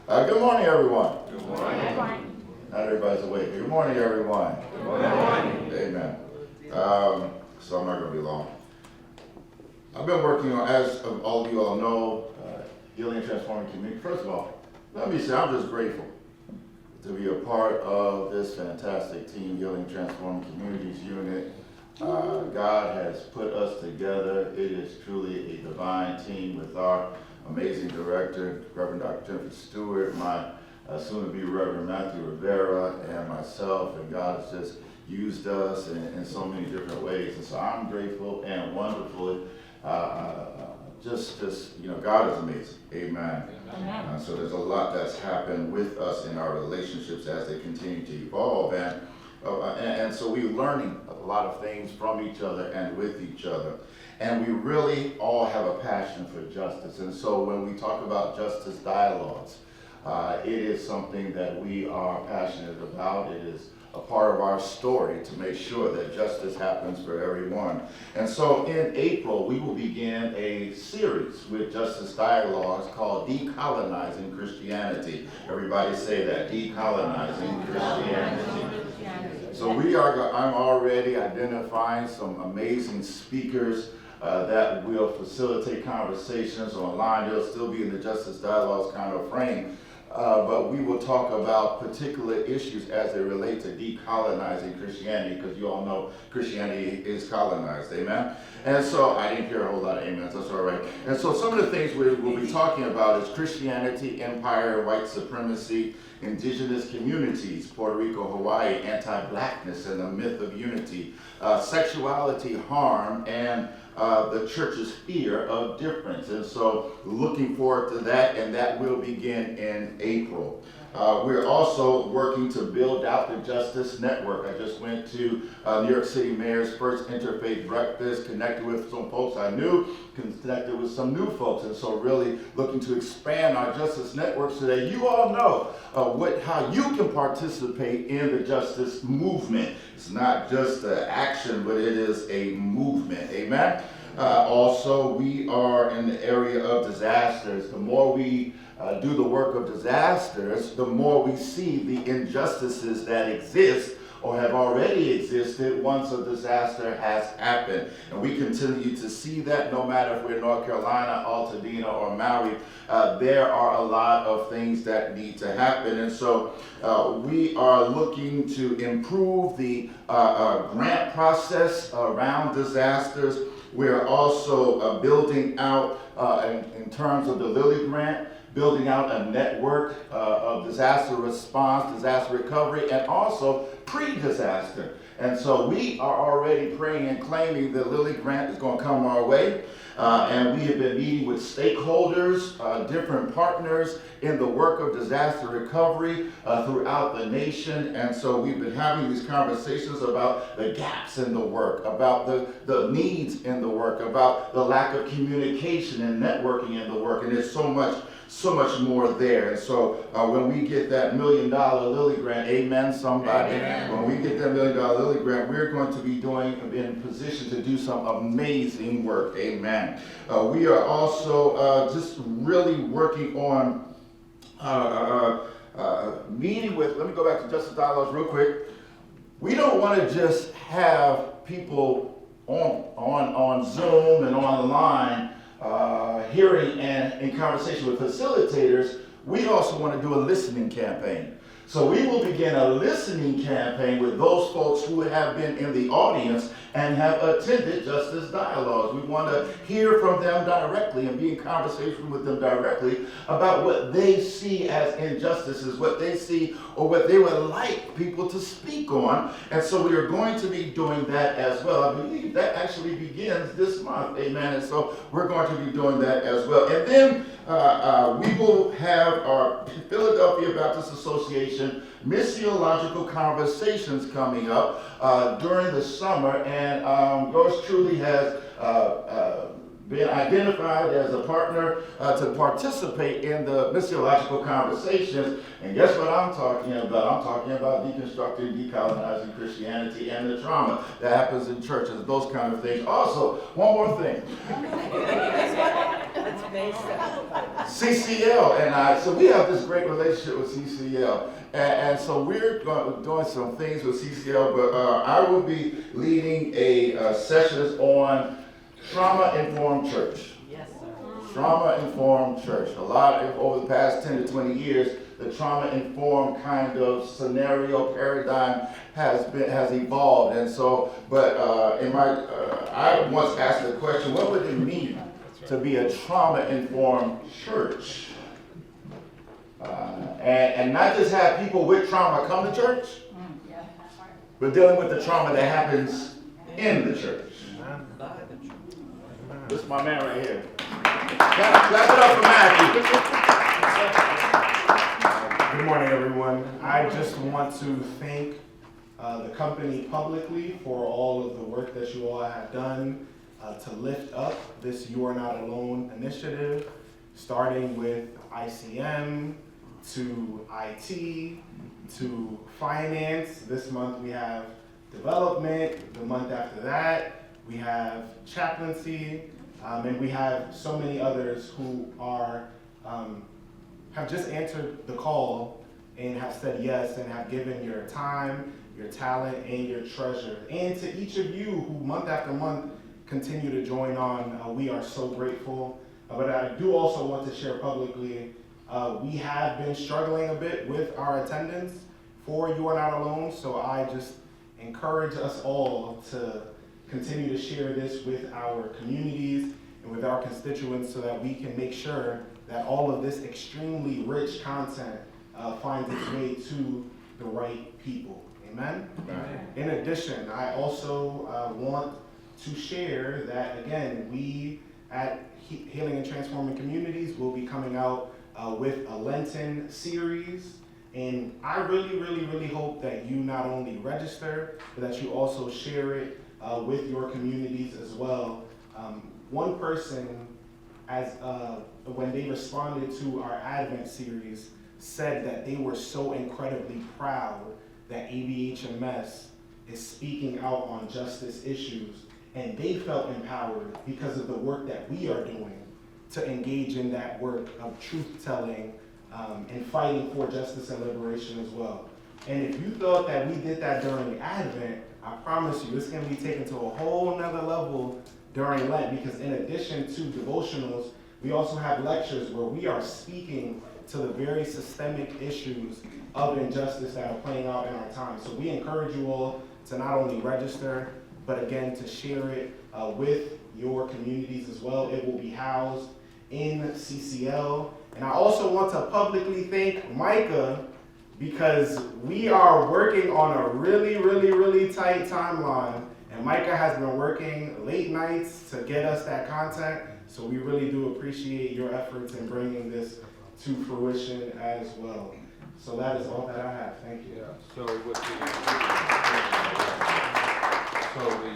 Good morning, everyone. Good morning. Good morning. Not everybody's awake. Good morning, everyone. Good morning. Amen. So I'm not going to be long. I've been working on, as all of you all know, healing and transforming community. First of all, let me say I'm just grateful to be a part of this fantastic team, Healing and Transforming Communities unit. God has put us together. It is truly a divine team with our amazing director, Reverend Dr. Jennifer Stewart, my soon-to-be Reverend Matthew Rivera, and myself, and God has just used us in so many different ways. And so I'm grateful and wonderfully, God is amazing. Amen. Amen. So there's a lot that's happened with us in our relationships as they continue to evolve. And so we're learning a lot of things from each other and with each other. And we really all have a passion for justice. And so when we talk about Justice Dialogs, it is something that we are passionate about. It is a part of our story to make sure that justice happens for everyone. And so in April, we will begin a series with Justice Dialogs called Decolonizing Christianity. Everybody say that, Decolonizing Christianity. So I'm already identifying some amazing speakers that will facilitate conversations online. They'll still be in the Justice Dialogues kind of frame, but we will talk about particular issues as they relate to decolonizing Christianity, because you all know Christianity is colonized, amen? And so, I didn't hear a whole lot of amens, that's all right. And so some of the things we'll be talking about is Christianity, empire, white supremacy, indigenous communities, Puerto Rico, Hawaii, anti-blackness and the myth of unity, sexuality, harm, and the church's fear of difference. And so looking forward to that, and that will begin in April. We're also working to build out the Justice Network. I just went to New York City Mayor's first interfaith breakfast, connected with some folks I knew, connected with some new folks, and so really looking to expand our Justice Network so that you all know how you can participate in the justice movement. It's not just action, but it is a movement. Amen? Also, we are in the area of disasters. The more we do the work of disasters, the more we see the injustices that exist or have already existed once a disaster has happened. And we continue to see that no matter if we're in North Carolina, Altadena, or Maui, there are a lot of things that need to happen. And so we are looking to improve the grant process around disasters. We're also building out, in terms of the Lilly Grant, building out a network of disaster response, disaster recovery, and also pre-disaster. And so we are already praying and claiming the Lilly Grant is going to come our way. And we have been meeting with stakeholders, different partners in the work of disaster recovery throughout the nation. And so we've been having these conversations about the gaps in the work, about the needs in the work, about the lack of communication and networking in the work. And there's so much more there. And so when we get that $1 million Lilly Grant, amen, somebody. Amen. When we get that $1 million Lilly Grant, we're going to be in position to do some amazing work. Amen. We are also just really working on meeting with, let me go back to Justice Dialogues real quick. We don't want to just have people on Zoom and online hearing and in conversation with facilitators. We also want to do a listening campaign. So we will begin a listening campaign with those folks who have been in the audience and have attended Justice Dialogues. We want to hear from them directly and be in conversation with them directly about what they see as injustices, what they see or what they would like people to speak on. And so we are going to be doing that as well. I believe that actually begins this month, amen. And so we're going to be doing that as well. And then we will have our Philadelphia Baptist Association missiological conversations coming up during the summer, and yours truly has been identified as a partner to participate in the missiological conversations. And guess what I'm talking about? I'm talking about deconstructing, decolonizing Christianity and the trauma that happens in churches, those kind of things. Also, one more thing. CCL and I, so we have this great relationship with CCL. And so we're doing some things with CCL, but I will be leading a sessions on trauma-informed church. Yes, sir. Trauma-informed church. A lot over the past 10 to 20 years, the trauma-informed kind of scenario paradigm has evolved. And so, but I once asked the question, what would it mean to be a trauma-informed church? And not just have people with trauma come to church, but dealing with the trauma that happens in the church. This is my man right here. Clap it up for Matthew. Good morning, everyone. I just want to thank the company publicly for all of the work that you all have done to lift up this You Are Not Alone initiative, starting with ICM, to IT, to finance. This month we have development. The month after that, we have chaplaincy, and we have so many others who are have just answered the call and have said yes and have given your time, your talent, and your treasure. And to each of you who month after month continue to join on, we are so grateful. But I do also want to share publicly, we have been struggling a bit with our attendance for You Are Not Alone, so I just encourage us all to continue to share this with our communities and with our constituents so that we can make sure that all of this extremely rich content finds its way to the right people. Amen? Amen. In addition, I also want to share that, again, we at Healing and Transforming Communities will be coming out with a Lenten series. And I really hope that you not only register, but that you also share it with your communities as well. One person, when they responded to our Advent series, said that they were so incredibly proud that ABHMS is speaking out on justice issues, and they felt empowered because of the work that we are doing to engage in that work of truth-telling and fighting for justice and liberation as well. And if you thought that we did that during Advent, I promise you it's going to be taken to a whole nother level during Lent, because in addition to devotionals, we also have lectures where we are speaking to the very systemic issues of injustice that are playing out in our time. So we encourage you all to not only register, but again, to share it with your communities as well. It will be housed in CCL. And I also want to publicly thank Micah, because we are working on a really tight timeline. And Micah has been working late nights to get us that content. So we really do appreciate your efforts in bringing this to fruition as well. So that is all that I have. Thank you. Yeah. So with the